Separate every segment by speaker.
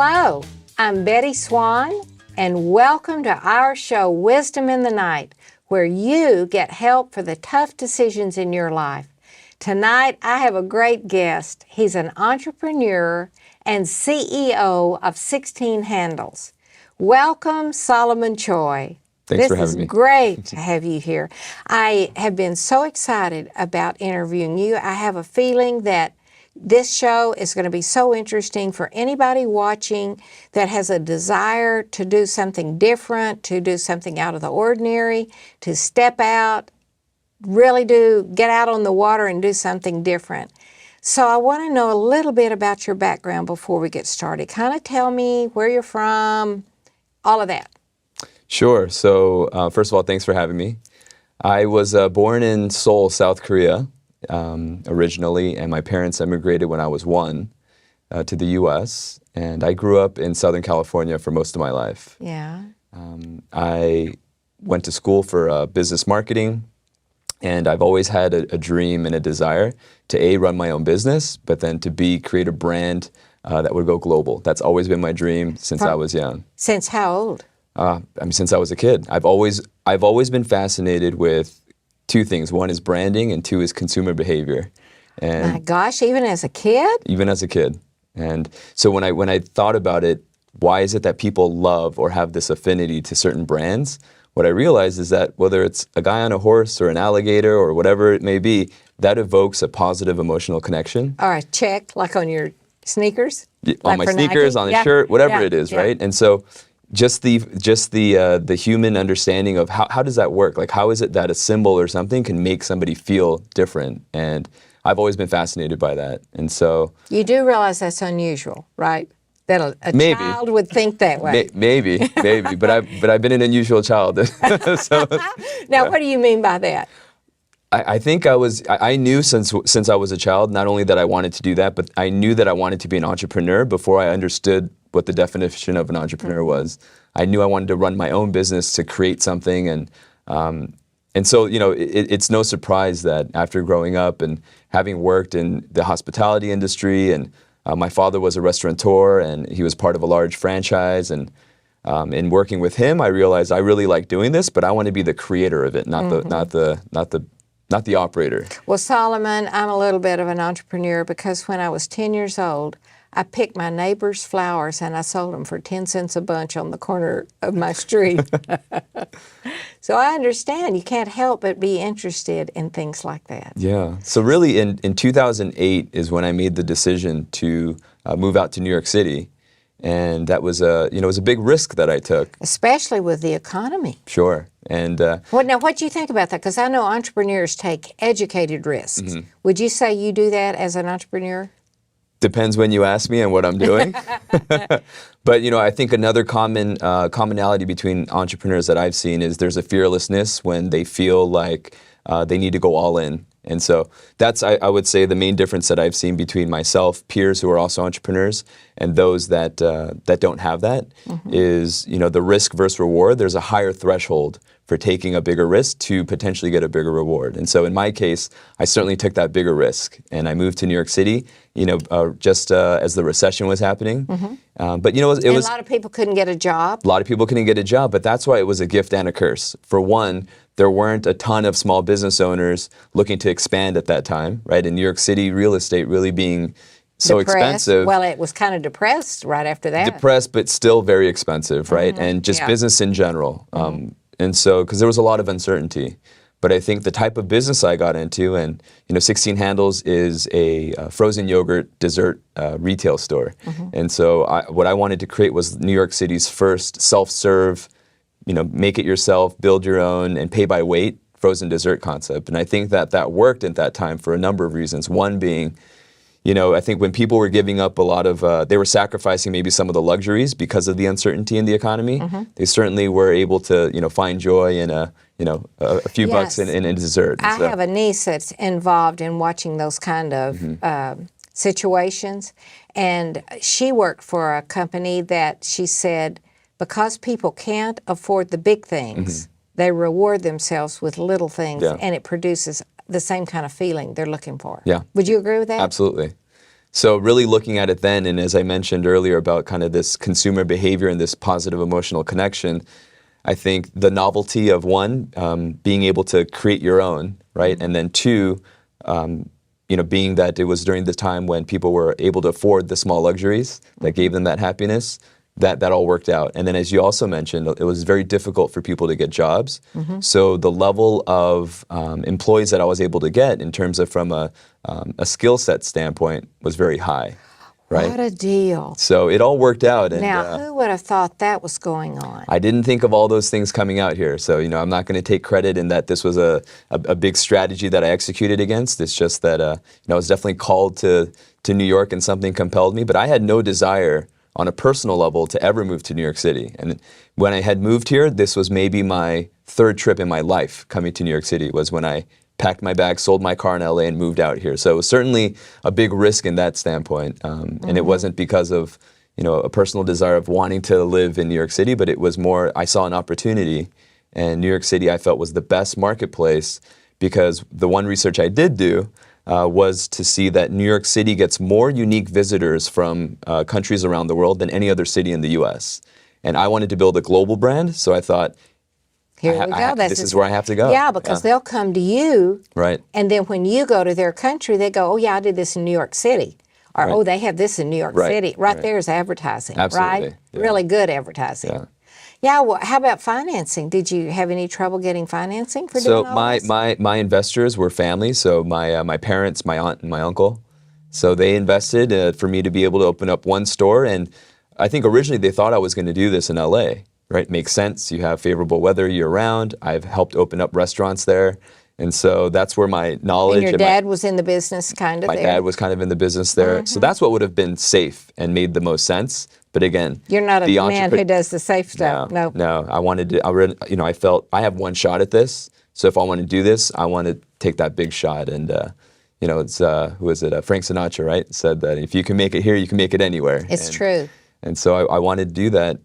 Speaker 1: Hello, I'm Betty Swan, and welcome to our show, Wisdom in the Night, where you get help for the tough decisions in your life. Tonight, I have a great guest. He's an entrepreneur and CEO of 16 Handles. Welcome, Solomon Choi.
Speaker 2: Thanks for having me.
Speaker 1: This is great to have you here. I have been so excited about interviewing you. I have a feeling that this show is going to be so interesting for anybody watching that has a desire to do something different, to do something out of the ordinary, to step out, really get out on the water and do something different. So I want to know a little bit about your background before we get started. Kind of tell me where you're from, all of that.
Speaker 2: Sure. So first of all, thanks for having me. I was born in Seoul, South Korea, originally, and my parents immigrated when I was 1 to the U.S., and I grew up in Southern California for most of my life.
Speaker 1: Yeah.
Speaker 2: I went to school for business marketing, and I've always had a dream and a desire to A, run my own business, but then to B, create a brand that would go global. That's always been my dream since I was young.
Speaker 1: Since how old?
Speaker 2: Since I was a kid. I've always been fascinated with two things. One is branding, and two is consumer behavior. And
Speaker 1: my gosh, even as a kid?
Speaker 2: Even as a kid. And so when I thought about it, why is it that people love or have this affinity to certain brands? What I realized is that whether it's a guy on a horse or an alligator or whatever it may be, that evokes a positive emotional connection.
Speaker 1: All right, check, like on your sneakers?
Speaker 2: On my sneakers,
Speaker 1: Nike?
Speaker 2: On the shirt, whatever it is, right? And so just the human understanding of how does that work? Like, how is it that a symbol or something can make somebody feel different? And I've always been fascinated by that. And so
Speaker 1: you do realize that's unusual, right? That a child would think that way.
Speaker 2: Maybe, but I've been an unusual child. So,
Speaker 1: now, what do you mean by that?
Speaker 2: I think I knew since I was a child, not only that I wanted to do that, but I knew that I wanted to be an entrepreneur before I understood what the definition of an entrepreneur was. I knew I wanted to run my own business, to create something, and so it's no surprise that after growing up and having worked in the hospitality industry, and my father was a restaurateur and he was part of a large franchise, and in working with him, I realized I really like doing this, but I want to be the creator of it, not the operator.
Speaker 1: Well, Solomon, I'm a little bit of an entrepreneur because when I was 10 years old, I picked my neighbor's flowers and I sold them for 10 cents a bunch on the corner of my street. So I understand you can't help but be interested in things like that.
Speaker 2: Yeah. So really in 2008 is when I made the decision to move out to New York City. And that was it was a big risk that I took.
Speaker 1: Especially with the economy.
Speaker 2: Sure. And
Speaker 1: what do you think about that? Because I know entrepreneurs take educated risks. Mm-hmm. Would you say you do that as an entrepreneur?
Speaker 2: Depends when you ask me and what I'm doing. But I think another commonality between entrepreneurs that I've seen is there's a fearlessness when they feel like they need to go all in. And so that's, I would say, the main difference that I've seen between myself, peers who are also entrepreneurs, and those that don't have that, mm-hmm. is, the risk versus reward. There's a higher threshold for taking a bigger risk to potentially get a bigger reward. And so in my case, I certainly took that bigger risk. And I moved to New York City, just as the recession was happening. Mm-hmm. But, it was...
Speaker 1: a lot of people couldn't get a job.
Speaker 2: A lot of people couldn't get a job, but that's why it was a gift and a curse. For one, there weren't a ton of small business owners looking to expand at that time, right? In New York City, real estate really being so expensive.
Speaker 1: Well, it was kind of depressed right after that.
Speaker 2: Depressed, but still very expensive, right? Mm-hmm. And just business in general. Mm-hmm. And so, because there was a lot of uncertainty. But I think the type of business I got into, and 16 Handles is a frozen yogurt dessert retail store. Mm-hmm. And so what I wanted to create was New York City's first self-serve, make it yourself, build your own, and pay by weight frozen dessert concept. And I think that worked at that time for a number of reasons. One being, I think when people were giving up a lot of, they were sacrificing maybe some of the luxuries because of the uncertainty in the economy. Mm-hmm. They certainly were able to, find joy in a few bucks in a dessert.
Speaker 1: I have a niece that's involved in watching those kind of mm-hmm. Situations. And she worked for a company that she said, because people can't afford the big things, mm-hmm. they reward themselves with little things, and it produces the same kind of feeling they're looking for.
Speaker 2: Yeah.
Speaker 1: Would you agree with that?
Speaker 2: Absolutely. So really looking at it then, and as I mentioned earlier about kind of this consumer behavior and this positive emotional connection, I think the novelty of one, being able to create your own, right? And then two, being that it was during the time when people were able to afford the small luxuries that gave them that happiness, that all worked out. And then as you also mentioned, it was very difficult for people to get jobs. So the level of employees that I was able to get in terms of from a skill set standpoint was very high, right?
Speaker 1: What a deal.
Speaker 2: So it all worked out. And,
Speaker 1: Now, who would have thought that was going on?
Speaker 2: I didn't think of all those things coming out here. So, I'm not going to take credit in that this was a big strategy that I executed against. It's just that, I was definitely called to New York and something compelled me. But I had no desire on a personal level to ever move to New York City. And when I had moved here, this was maybe my third trip in my life coming to New York City, was when I packed my bag, sold my car in LA, and moved out here. So it was certainly a big risk in that standpoint. And it wasn't because of a personal desire of wanting to live in New York City, but it was more, I saw an opportunity, and New York City I felt was the best marketplace, because the one research I did do was to see that New York City gets more unique visitors from countries around the world than any other city in the US. And I wanted to build a global brand, so I thought,
Speaker 1: Here we go.
Speaker 2: This is where I have to go.
Speaker 1: Yeah, because they'll come to you,
Speaker 2: right?
Speaker 1: And then when you go to their country, they go, "Oh yeah, I did this in New York City," or
Speaker 2: Right.
Speaker 1: "Oh, they have this in New York
Speaker 2: Right.
Speaker 1: City." Right there is advertising,
Speaker 2: Absolutely.
Speaker 1: right?
Speaker 2: Yeah.
Speaker 1: Really good advertising.
Speaker 2: Yeah.
Speaker 1: Yeah. Well, how about financing? Did you have any trouble getting financing for
Speaker 2: So
Speaker 1: doing all this?
Speaker 2: my investors were family. So my parents, my aunt, and my uncle. So they invested for me to be able to open up one store. And I think originally they thought I was going to do this in LA. Right? Makes sense. You have favorable weather year-round. I've helped open up restaurants there. And so that's where my knowledge...
Speaker 1: And your dad was in the business kind of
Speaker 2: my
Speaker 1: there?
Speaker 2: dad was kind of in the business there. So that's what would have been safe and made the most sense. But again...
Speaker 1: You're not a man who does the safe stuff. No.
Speaker 2: No. I wanted to... I felt I have one shot at this. So if I want to do this, I want to take that big shot. And, it's... who is it? Frank Sinatra, right? Said that if you can make it here, you can make it anywhere.
Speaker 1: It's true.
Speaker 2: And so I wanted to do that.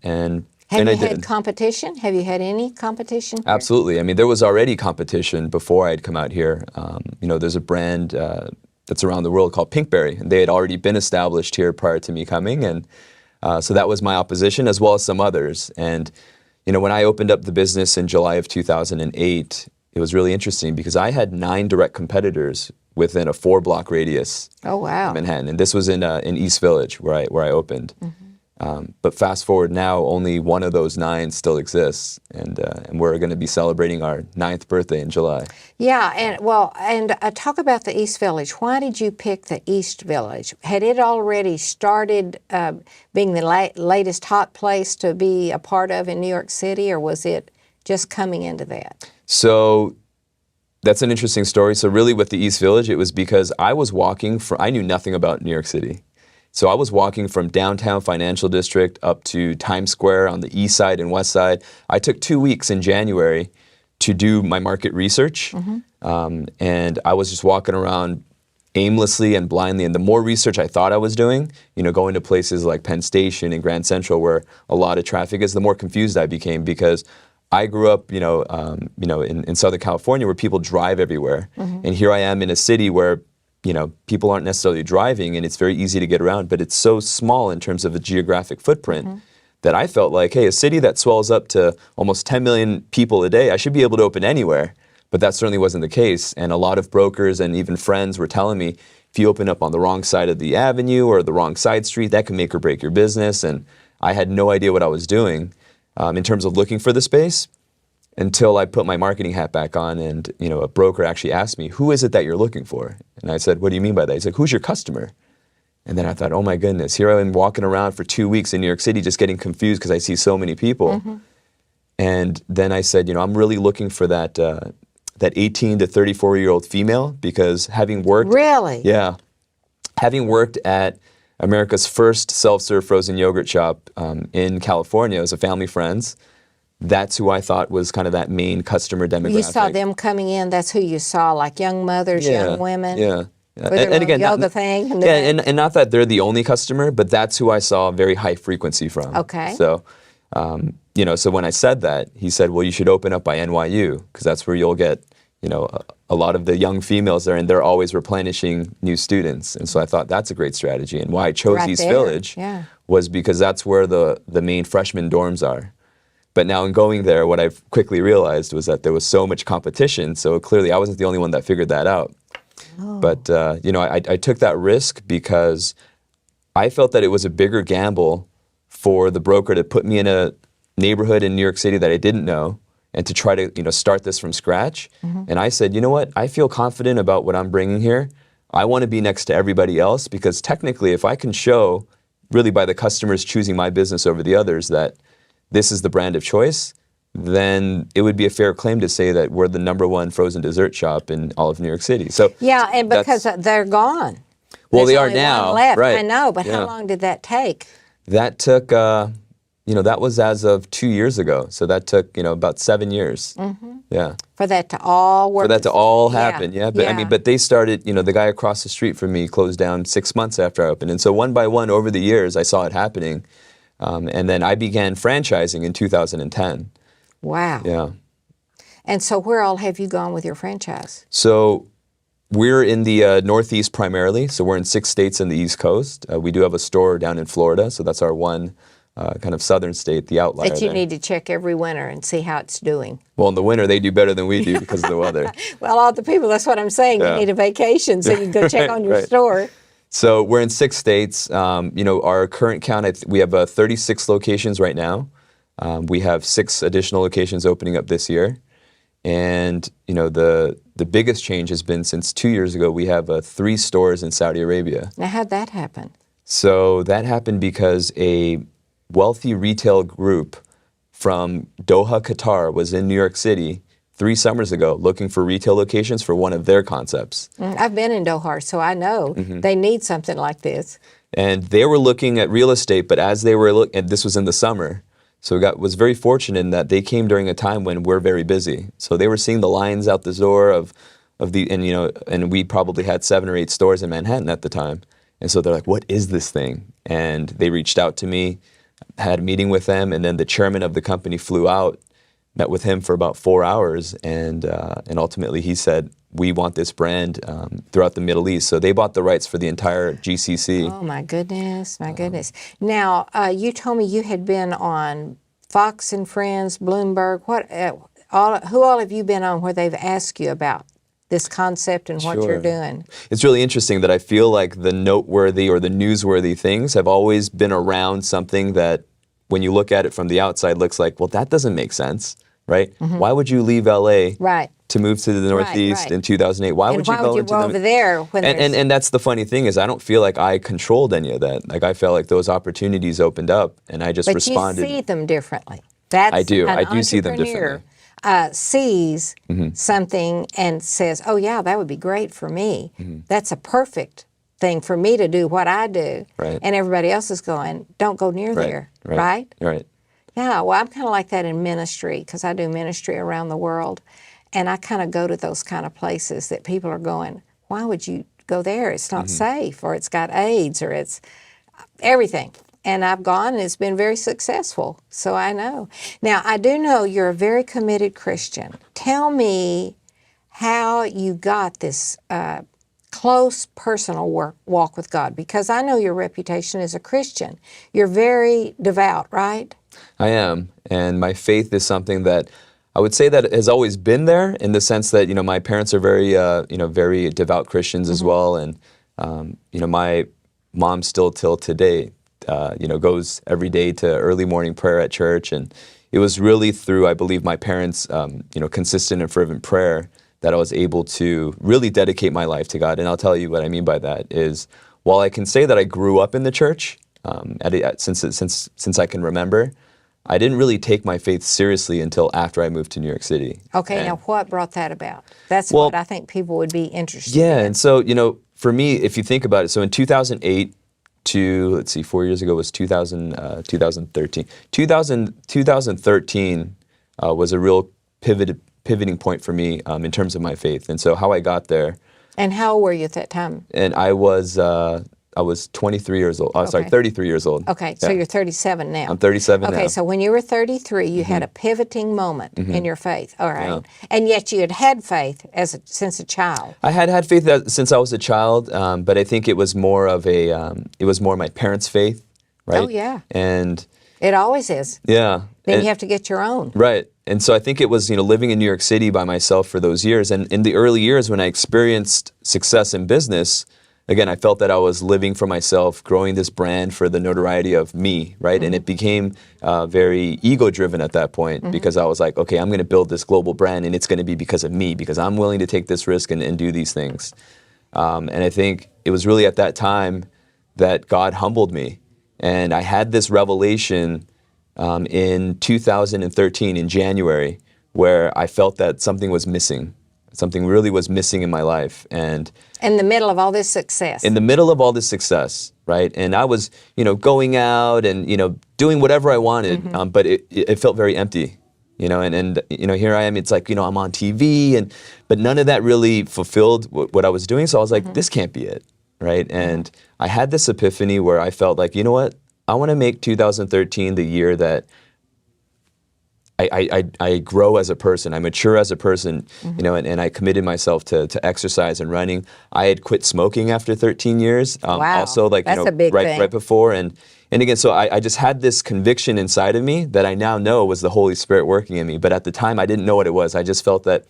Speaker 1: Have you had competition? Have you had any competition here?
Speaker 2: Absolutely. I mean, there was already competition before I'd come out here. There's a brand that's around the world called Pinkberry, and they had already been established here prior to me coming, and so that was my opposition, as well as some others. And when I opened up the business in July of 2008, it was really interesting because I had 9 direct competitors within a 4-block radius.
Speaker 1: Oh wow!
Speaker 2: Of Manhattan, and this was in East Village where I opened. But fast forward now, only one of those 9 still exists, and we're going to be celebrating our 9th birthday in July.
Speaker 1: Yeah, and talk about the East Village. Why did you pick the East Village? Had it already started being the latest hot place to be a part of in New York City, or was it just coming into that?
Speaker 2: So that's an interesting story. So really with the East Village, it was because I knew nothing about New York City. So I was walking from downtown financial district up to Times Square on the east side and west side. I took 2 weeks in January to do my market research. And I was just walking around aimlessly and blindly. And the more research I thought I was doing, going to places like Penn Station and Grand Central where a lot of traffic is, the more confused I became, because I grew up, in Southern California where people drive everywhere. And here I am in a city where people aren't necessarily driving, and it's very easy to get around, but it's so small in terms of a geographic footprint that I felt like, hey, a city that swells up to almost 10 million people a day, I should be able to open anywhere. But that certainly wasn't the case. And a lot of brokers and even friends were telling me, if you open up on the wrong side of the avenue or the wrong side street, that can make or break your business. And I had no idea what I was doing in terms of looking for the space, until I put my marketing hat back on, and a broker actually asked me, "Who is it that you're looking for?" And I said, "What do you mean by that?" He's like, "Who's your customer?" And then I thought, oh my goodness, here I am walking around for 2 weeks in New York City just getting confused because I see so many people. And then I said, I'm really looking for that 18 to 34-year-old female, because having worked...
Speaker 1: Really?
Speaker 2: Yeah. Having worked at America's first self-serve frozen yogurt shop in California, it was a family friends. That's who I thought was kind of that main customer demographic.
Speaker 1: You saw them coming in, that's who you saw, like young mothers, young women?
Speaker 2: Yeah.
Speaker 1: With their
Speaker 2: and again,
Speaker 1: yoga thing?
Speaker 2: And not that they're the only customer, but that's who I saw very high frequency from.
Speaker 1: Okay.
Speaker 2: So, so when I said that, he said, well, you should open up by NYU, because that's where you'll get, a lot of the young females there, and they're always replenishing new students. And so I thought that's a great strategy. And why I chose
Speaker 1: Right
Speaker 2: East
Speaker 1: there,
Speaker 2: Village
Speaker 1: yeah.
Speaker 2: was because that's where the main freshman dorms are. But now in going there, what I've quickly realized was that there was so much competition, so clearly I wasn't the only one that figured that out.
Speaker 1: Oh.
Speaker 2: But, I took that risk because I felt that it was a bigger gamble for the broker to put me in a neighborhood in New York City that I didn't know and to try to, start this from scratch.
Speaker 1: Mm-hmm.
Speaker 2: And I said, you know what? I feel confident about what I'm bringing here. I want to be next to everybody else because technically if I can show, really by the customers choosing my business over the others, that this is the brand of choice, then it would be a fair claim to say that we're the #1 frozen dessert shop in all of New York City. So
Speaker 1: yeah, and because they're gone.
Speaker 2: Well,
Speaker 1: There's
Speaker 2: they are
Speaker 1: only
Speaker 2: now,
Speaker 1: one left.
Speaker 2: right?
Speaker 1: I know, but
Speaker 2: Yeah.
Speaker 1: how long did that take?
Speaker 2: That took, that was as of 2 years ago. So that took, about 7 years.
Speaker 1: Mm-hmm.
Speaker 2: Yeah.
Speaker 1: For that to all work.
Speaker 2: For that to all
Speaker 1: Yeah,
Speaker 2: happen, yeah. But
Speaker 1: yeah.
Speaker 2: but they started, the guy across the street from me closed down 6 months after I opened. And so one by one over the years, I saw it happening. And then I began franchising in 2010.
Speaker 1: Wow.
Speaker 2: Yeah.
Speaker 1: And so where all have you gone with your franchise?
Speaker 2: So we're in the Northeast primarily. So we're in 6 states in the East Coast. We do have a store down in Florida. So that's our one kind of southern state, the outlier
Speaker 1: That you
Speaker 2: there.
Speaker 1: need to check every winter and see how it's doing.
Speaker 2: Well, in the winter, they do better than we do because of the weather.
Speaker 1: Well, all the people, that's what I'm saying.
Speaker 2: Yeah.
Speaker 1: You need a vacation so you can go check on your
Speaker 2: Right.
Speaker 1: store.
Speaker 2: So we're in 6 states. Our current count, we have 36 locations right now. We have 6 additional locations opening up this year. And, the biggest change has been since 2 years ago, we have 3 stores in Saudi Arabia.
Speaker 1: Now, how'd that happen?
Speaker 2: So that happened because a wealthy retail group from Doha, Qatar was in New York City 3 summers ago looking for retail locations for one of their concepts.
Speaker 1: I've been in Doha, so I know
Speaker 2: Mm-hmm.
Speaker 1: they need something like this.
Speaker 2: And they were looking at real estate, but as they were and this was in the summer, so was very fortunate in that they came during a time when we're very busy. So they were seeing the lines out the door and we probably had 7 or 8 stores in Manhattan at the time. And so they're like, what is this thing? And they reached out to me, had a meeting with them, and then the chairman of the company flew out, met with him for about 4 hours, and ultimately he said, we want this brand throughout the Middle East. So they bought the rights for the entire GCC.
Speaker 1: Oh, my goodness, my goodness. Now, you told me you had been on Fox and Friends, Bloomberg. Who all have you been on where they've asked you about this concept and what you're
Speaker 2: Sure.
Speaker 1: doing?
Speaker 2: It's really interesting that I feel like the noteworthy or the newsworthy things have always been around something that when you look at it from the outside looks like, well, that doesn't make sense, right? Why would you leave LA
Speaker 1: Right.
Speaker 2: to move to the Northeast
Speaker 1: right.
Speaker 2: in 2008? Why
Speaker 1: And
Speaker 2: would you
Speaker 1: why
Speaker 2: go
Speaker 1: would you
Speaker 2: into
Speaker 1: go
Speaker 2: the
Speaker 1: over there when there's...
Speaker 2: and that's the funny thing is I don't feel like I controlled any of that. Like I felt like those opportunities opened up and I just
Speaker 1: But
Speaker 2: responded.
Speaker 1: you see them differently. That's
Speaker 2: I do.
Speaker 1: an
Speaker 2: I do see them
Speaker 1: entrepreneur,
Speaker 2: differently.
Speaker 1: Sees something and says, oh, yeah, that would be great for me. That's a perfect thing for me to do what I do.
Speaker 2: Right.
Speaker 1: And everybody else is going, don't go near there, right?
Speaker 2: Right.
Speaker 1: Yeah, well, I'm kind of like that in ministry because I do ministry around the world. And I kind of go to those kind of places that people are going, why would you go there? It's not safe, or it's got AIDS, or it's everything. And I've gone and it's been very successful. So I know. Now, I do know you're a very committed Christian. Tell me how you got this close personal walk with God, because I know your reputation as a Christian. You're very devout, right?
Speaker 2: I am. And my faith is something that I would say that has always been there in the sense that, my parents are very, very devout Christians as well. And, my mom still till today, goes every day to early morning prayer at church. And it was really through, I believe, my parents, consistent and fervent prayer that I was able to really dedicate my life to God. And I'll tell you what I mean by that is, while I can say that I grew up in the church since I can remember, I didn't really take my faith seriously until after I moved to New York City.
Speaker 1: Okay, now what brought that about? That's
Speaker 2: Well,
Speaker 1: what I think people would be interested
Speaker 2: Yeah,
Speaker 1: in.
Speaker 2: and so, for me, if you think about it, so in 2008 to, 4 years ago was 2013. 2013 was a real pivoting point for me in terms of my faith. And so how I got there,
Speaker 1: And how old were you at that time?
Speaker 2: and I was I was 23 years old. Oh, sorry,
Speaker 1: Okay.
Speaker 2: 33 years old.
Speaker 1: Okay, so
Speaker 2: Yeah.
Speaker 1: you're 37 now.
Speaker 2: I'm 37 now.
Speaker 1: Okay, so when you were 33, you had a pivoting moment in your faith. All right.
Speaker 2: Yeah.
Speaker 1: And yet you had faith since a child.
Speaker 2: I had faith since I was a child, but I think it was more of it was more my parents' faith, right?
Speaker 1: Oh, yeah.
Speaker 2: And
Speaker 1: It always is.
Speaker 2: yeah.
Speaker 1: Then
Speaker 2: and-
Speaker 1: you have to get your own.
Speaker 2: Right. And so I think it was, living in New York City by myself for those years. And in the early years when I experienced success in business, again, I felt that I was living for myself, growing this brand for the notoriety of me, right? And it became very ego-driven at that point because I was like, okay, I'm going to build this global brand and it's going to be because of me, because I'm willing to take this risk and do these things. And I think it was really at that time that God humbled me. And I had this revelation in 2013 in January where I felt that something was missing. Something really was missing in my life. And
Speaker 1: In the middle of all this success.
Speaker 2: in the middle of all this success, right? And I was, going out and, doing whatever I wanted, but it felt very empty, and here I am, it's like, I'm on TV, but none of that really fulfilled what I was doing. So I was like, this can't be it, right? And I had this epiphany where I felt like, you know what? I want to make 2013 the year that I grow as a person, I mature as a person, and I committed myself to exercise and running. I had quit smoking after 13 years.
Speaker 1: Wow,
Speaker 2: Also, like,
Speaker 1: that's a big thing.
Speaker 2: right before. And again, so I just had this conviction inside of me that I now know was the Holy Spirit working in me. But at the time, I didn't know what it was. I just felt that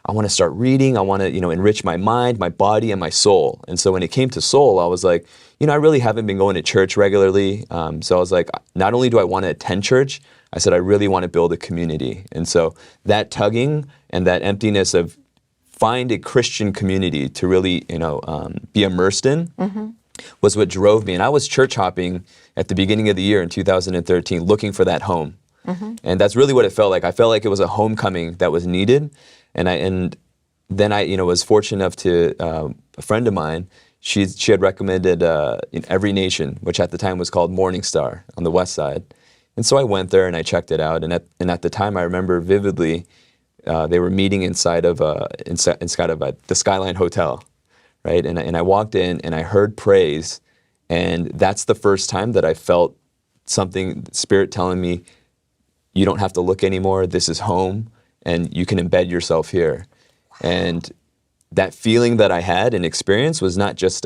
Speaker 2: I want to start reading. I want to, enrich my mind, my body, and my soul. And so when it came to soul, I was like, I really haven't been going to church regularly. So I was like, not only do I want to attend church, I said, I really want to build a community. And so that tugging and that emptiness of find a Christian community to really, be immersed in was what drove me. And I was church hopping at the beginning of the year in 2013, looking for that home. And that's really what it felt like. I felt like it was a homecoming that was needed. And then I was fortunate enough to, a friend of mine, she had recommended in Every Nation, which at the time was called Morning Star on the west side. And so I went there and I checked it out. And at the time, I remember vividly, they were meeting inside of the Skyline Hotel, right? And I walked in and I heard praise, and that's the first time that I felt something, Spirit telling me, you don't have to look anymore. This is home, and you can embed yourself here. Wow. And that feeling that I had and experienced was not just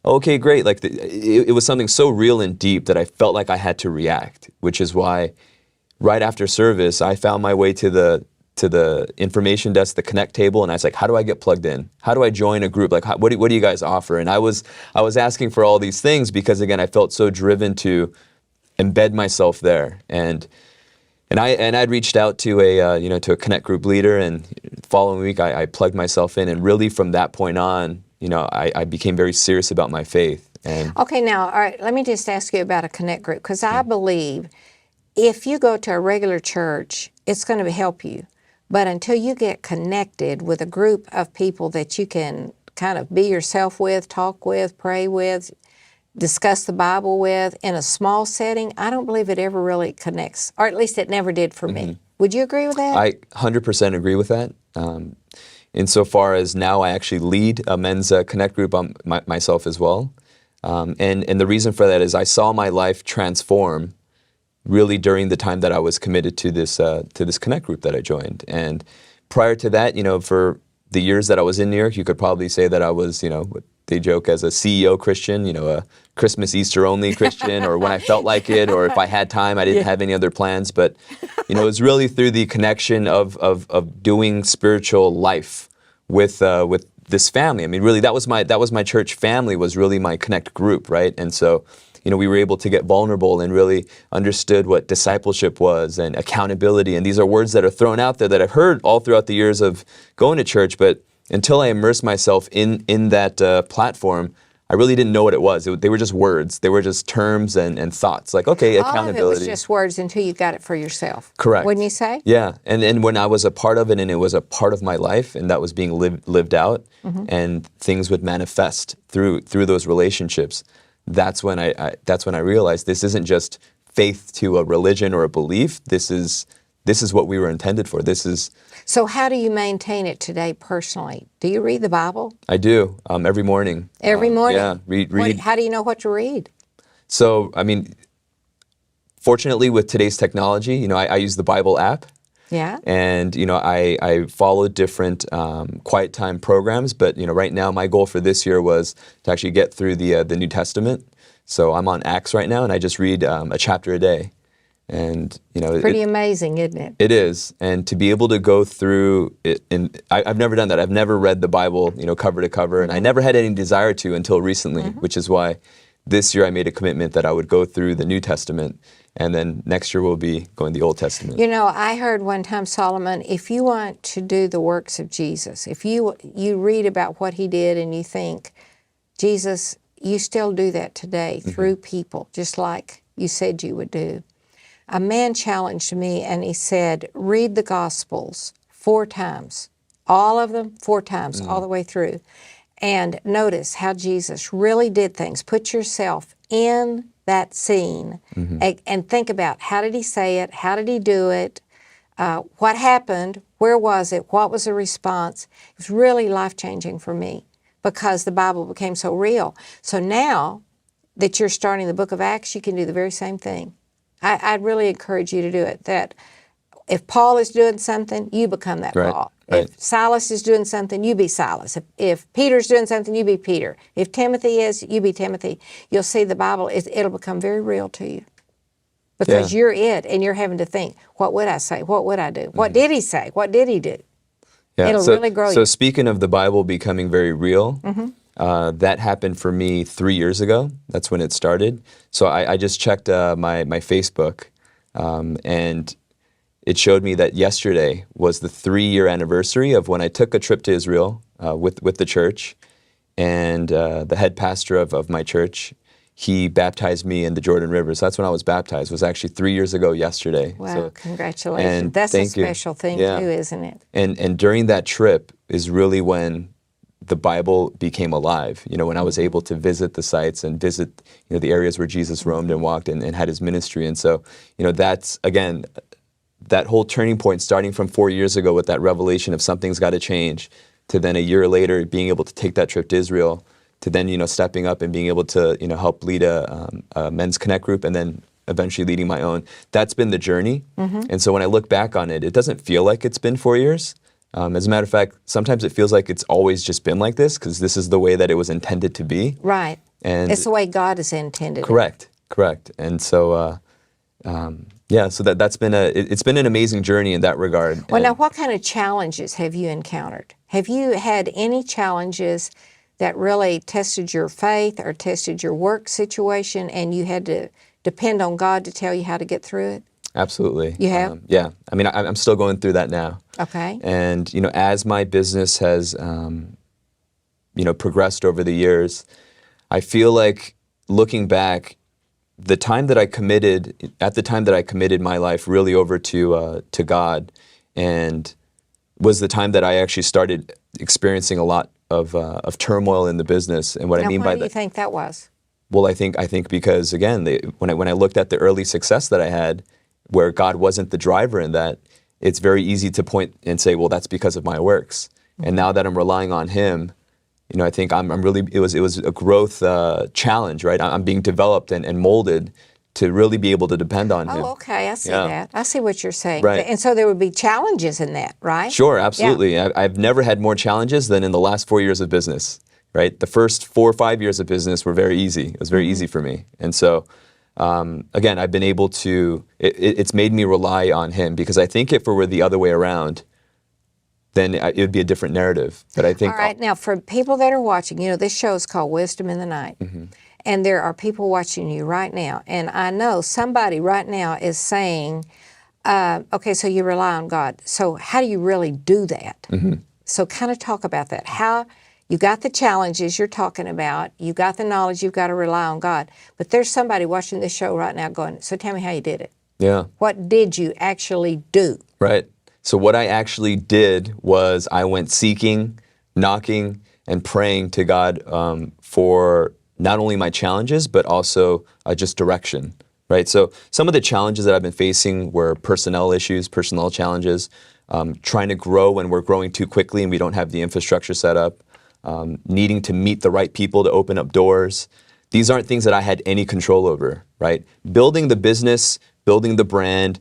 Speaker 2: okay, great. Like it was something so real and deep that I felt like I had to react, which is why right after service, I found my way to the information desk, the Connect table, and I was like, how do I get plugged in? How do I join a group? Like, what do you guys offer? And I was asking for all these things because, again, I felt so driven to embed myself there. And I'd reached out to a Connect group leader, and the following week I plugged myself in, and really from that point on, I became very serious about my faith. And
Speaker 1: Okay, now, all right, let me just ask you about a Connect group, because I believe if you go to a regular church, it's going to help you. But until you get connected with a group of people that you can kind of be yourself with, talk with, pray with, discuss the Bible with in a small setting, I don't believe it ever really connects, or at least it never did for me. Would you agree with that?
Speaker 2: I 100% agree with that. Insofar as now I actually lead a men's Connect group myself as well. And the reason for that is I saw my life transform really during the time that I was committed to this Connect group that I joined. And prior to that, for the years that I was in New York, you could probably say that I was, what they joke as a CEO Christian, a Christmas, Easter only Christian, or when I felt like it, or if I had time, I didn't have any other plans. But, it was really through the connection of doing spiritual life with this family. I mean, really, that was my church family, was really my Connect group, right? And so, we were able to get vulnerable and really understood what discipleship was and accountability. And these are words that are thrown out there that I've heard all throughout the years of going to church, but until I immersed myself in that platform, I really didn't know what it was. They were just words. They were just terms and thoughts. Like, okay, accountability.
Speaker 1: All of it was just words until you got it for yourself.
Speaker 2: Correct.
Speaker 1: Wouldn't you say?
Speaker 2: Yeah. And when I was a part of it and it was a part of my life and that was being lived out, and things would manifest through those relationships, that's when I realized this isn't just faith to a religion or a belief. This is what we were intended for. This is
Speaker 1: So how do you maintain it today personally? Do you read the Bible?
Speaker 2: I do, every morning.
Speaker 1: Every morning?
Speaker 2: Yeah, read.
Speaker 1: How do you know what to read?
Speaker 2: So, I mean, fortunately with today's technology, I use the Bible app.
Speaker 1: Yeah.
Speaker 2: And, I follow different quiet time programs. But, right now my goal for this year was to actually get through the New Testament. So I'm on Acts right now, and I just read a chapter a day. And,
Speaker 1: Pretty amazing, isn't it?
Speaker 2: It is. And to be able to go through it, and I've never done that. I've never read the Bible, cover to cover. And I never had any desire to until recently, which is why this year I made a commitment that I would go through the New Testament. And then next year we'll be going the Old Testament.
Speaker 1: I heard one time, Solomon, if you want to do the works of Jesus, if you read about what he did and you think, Jesus, you still do that today through people, just like you said you would do. A man challenged me and he said, read the Gospels 4 times, all of them 4 times, all the way through. And notice how Jesus really did things. Put yourself in that scene and think about, how did he say it? How did he do it? What happened? Where was it? What was the response? It was really life-changing for me because the Bible became so real. So now that you're starting the book of Acts, you can do the very same thing. I'd really encourage you to do it. That if Paul is doing something, you become that Paul.
Speaker 2: Right.
Speaker 1: If Silas is doing something, you be Silas. If Peter's doing something, you be Peter. If Timothy is, you be Timothy. You'll see the Bible, it'll become very real to you. Because you're it, and you're having to think, what would I say? What would I do? What did he say? What did he do?
Speaker 2: Yeah.
Speaker 1: It'll really grow you.
Speaker 2: So speaking of the Bible becoming very real, that happened for me 3 years ago. That's when it started. So I just checked my Facebook, and it showed me that yesterday was the 3-year anniversary of when I took a trip to Israel with the church, and the head pastor of my church, he baptized me in the Jordan River. So that's when I was baptized. It was actually 3 years ago yesterday.
Speaker 1: Wow,
Speaker 2: So,
Speaker 1: congratulations. That's a special thing too, isn't it?
Speaker 2: And during that trip is really when the Bible became alive. When I was able to visit the sites and visit the areas where Jesus roamed and walked and had his ministry. And so, that's, again, that whole turning point starting from 4 years ago with that revelation of something's got to change, to then a year later being able to take that trip to Israel, to then stepping up and being able to help lead a men's connect group, and then eventually leading my own. That's been the journey. And so when I look back on it, it doesn't feel like it's been 4 years. As a matter of fact, sometimes it feels like it's always just been like this, because this is the way that it was intended to be.
Speaker 1: Right.
Speaker 2: And
Speaker 1: it's the way God has intended.
Speaker 2: Correct. And so so that's been it's been an amazing journey in that regard.
Speaker 1: Well, now, what kind of challenges have you encountered? Have you had any challenges that really tested your faith or tested your work situation, and you had to depend on God to tell you how to get through it?
Speaker 2: Absolutely.
Speaker 1: You have?
Speaker 2: Yeah. I mean, I'm still going through that now.
Speaker 1: Okay.
Speaker 2: And, as my business has, progressed over the years, I feel like looking back, at the time that I committed my life really over to God, and was the time that I actually started experiencing a lot of turmoil in the business. And what I mean by that.
Speaker 1: Why do you think that was?
Speaker 2: Well, I think because, again, when I looked at the early success that I had, where God wasn't the driver in that, it's very easy to point and say, well, that's because of my works. And now that I'm relying on Him, I think I'm really, it was a growth challenge, right? I'm being developed and molded to really be able to depend on Him.
Speaker 1: Oh, okay, I see that. I see what you're saying.
Speaker 2: Right.
Speaker 1: And so there would be challenges in that, right?
Speaker 2: Sure, absolutely. Yeah. I've never had more challenges than in the last 4 years of business, right? The first 4 or 5 years of business were very easy. It was very easy for me. And so, again, I've been able to, it's made me rely on Him, because I think if it were the other way around, then it would be a different narrative. But I think...
Speaker 1: All right, now for people that are watching, this show is called Wisdom in the Night. And there are people watching you right now. And I know somebody right now is saying, okay, so you rely on God. So how do you really do that? So kind of talk about that. How you got the challenges you're talking about, you got the knowledge, you've got to rely on God. But there's somebody watching this show right now going, so tell me how you did it.
Speaker 2: Yeah.
Speaker 1: What did you actually do?
Speaker 2: Right. So what I actually did was I went seeking, knocking, and praying to God for not only my challenges, but also just direction, right? So some of the challenges that I've been facing were personnel issues, personnel challenges. trying to grow when we're growing too quickly and we don't have the infrastructure set up, needing to meet the right people to open up doors. These aren't things that I had any control over, right? Building the business, building the brand,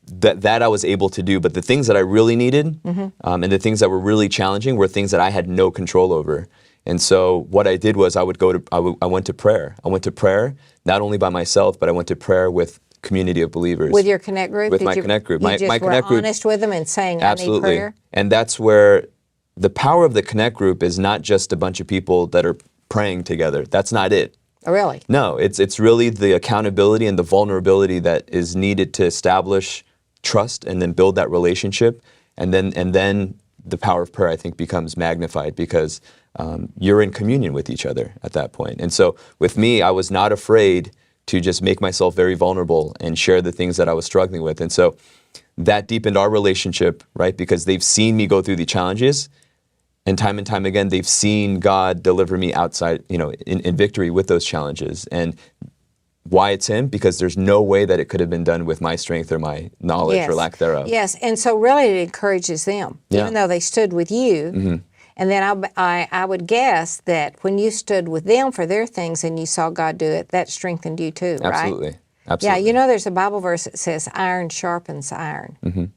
Speaker 2: that I was able to do. But the things that I really needed and the things that were really challenging were things that I had no control over. And so what I did was I went to prayer. I went to prayer, not only by myself, but I went to prayer with community of believers.
Speaker 1: With your Connect group?
Speaker 2: With my Connect group.
Speaker 1: You just were honest with them and saying,
Speaker 2: absolutely.
Speaker 1: I need prayer?
Speaker 2: And that's where the power of the Connect group is not just a bunch of people that are praying together. That's not it.
Speaker 1: Oh, really?
Speaker 2: No, it's really the accountability and the vulnerability that is needed to establish trust and then build that relationship. And then the power of prayer, I think, becomes magnified because you're in communion with each other at that point. And so with me, I was not afraid to just make myself very vulnerable and share the things that I was struggling with. And so that deepened our relationship, right? Because they've seen me go through the challenges, and time again, they've seen God deliver me outside, in victory with those challenges. And why it's Him? Because there's no way that it could have been done with my strength or my knowledge or lack thereof.
Speaker 1: Yes, and so really it encourages them, even though they stood with you. And then I would guess that when you stood with them for their things and you saw God do it, that strengthened you too, right?
Speaker 2: Absolutely.
Speaker 1: Yeah, there's a Bible verse that says, iron sharpens iron.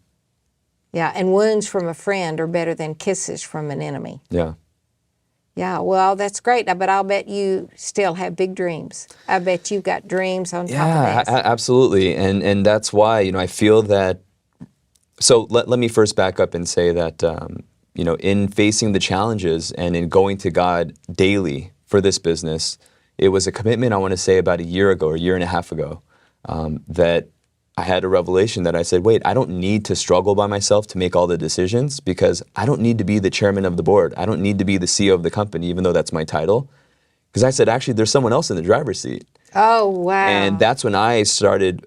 Speaker 1: Yeah, and wounds from a friend are better than kisses from an enemy.
Speaker 2: Yeah.
Speaker 1: Yeah, well, that's great, but I'll bet you still have big dreams. I bet you've got dreams on top of this.
Speaker 2: Absolutely, and that's why, I feel that, so let me first back up and say that, in facing the challenges and in going to God daily for this business, it was a commitment, I want to say, about a year ago or a year and a half ago, that I had a revelation that I said, wait, I don't need to struggle by myself to make all the decisions because I don't need to be the chairman of the board. I don't need to be the CEO of the company, even though that's my title. Because I said, actually, there's someone else in the driver's seat.
Speaker 1: Oh, wow.
Speaker 2: And that's when I started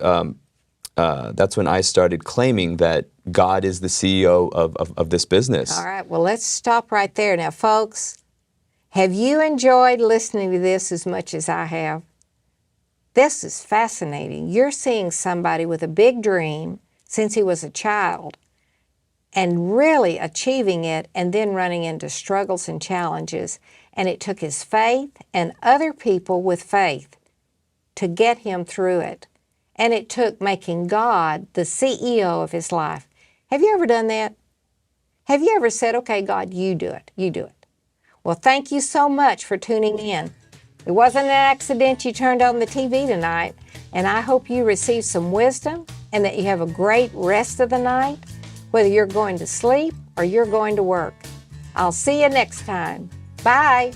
Speaker 2: claiming that God is the CEO of this business.
Speaker 1: All right, well, let's stop right there. Now, folks, have you enjoyed listening to this as much as I have? This is fascinating. You're seeing somebody with a big dream since he was a child and really achieving it and then running into struggles and challenges. And it took his faith and other people with faith to get him through it. And it took making God the CEO of his life. Have you ever done that? Have you ever said, okay, God, you do it. You do it. Well, thank you so much for tuning in. It wasn't an accident you turned on the TV tonight, and I hope you received some wisdom and that you have a great rest of the night, whether you're going to sleep or you're going to work. I'll see you next time. Bye.